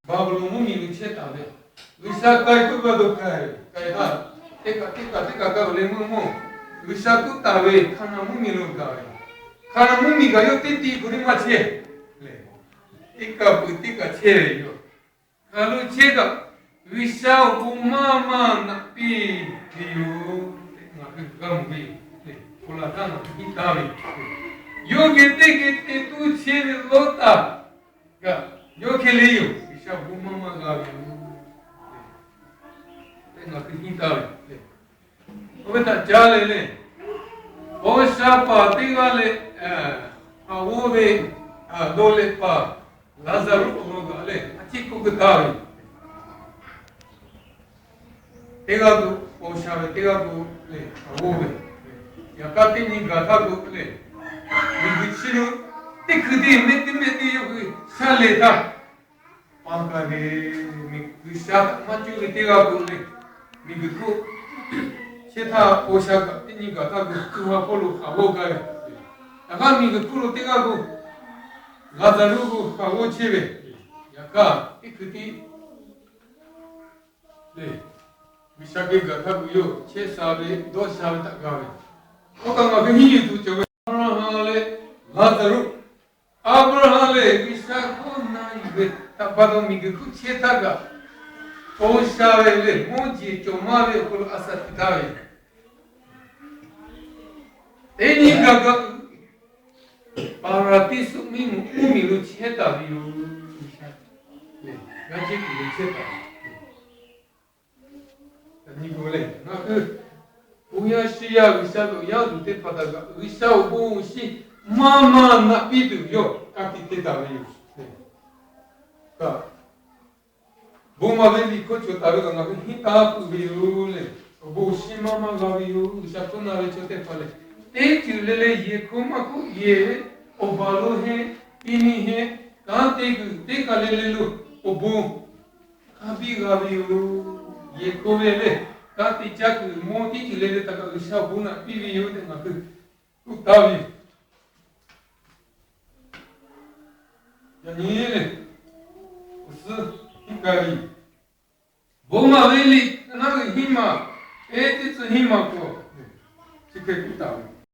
바블로 몸이 미쳤다네. 의사까지 그거도 가야. 때가 가을에 뭐 의사도 따왜 하나 몸이로 가야. 하나 몸이가 요때띠 그리 맞지. 띠가 체요. kalau cega wisau umama napi diu ngagambi pola tan itawi yo gete tu chere lota ga yo keleyo wisau umama gabi ngakitawi obeta jale le osa pa tigale awobe dole pa Lazaro gale chico gutavi tegadu oshave tegadu le awobe yakati ni gatagu le migichiru tikdi meti yogi saleta pankage migishat machu tegadu le migiku cheta oshaka ni gatagu tuwa polu awoga yaga migikuru tegadu Lazaro awo chebe Yaka, ikuti le Vishake gataguyo, che sabe, do sabe takave. Okanga behi tu chobe. Lazaro, Abrahale, Vishako naibe, tapado migu chetaga. O sabe le, moji chomave kul asatitawe. Eni gaga, parati sumimu umiru chetaviyo. Gaji kulicheta. Ni boleh. Nak punya sia bisa tu ya tu te pada bisa ubu si mama nak pitu yo kaki te tahu yo. Ka. Buma beli kocho tahu kan nak hita tu biru le. Ubu si mama gabi yo bisa tu nak lecote pale. Te chulele ye kuma ku ye obalo he ini he kan te kalele lu. Obu kabi ye kovele kati chak moti chilele taka isha buna pivi yote ngak utavi yani us hikari boma veli na hima eti hima ko chike utavi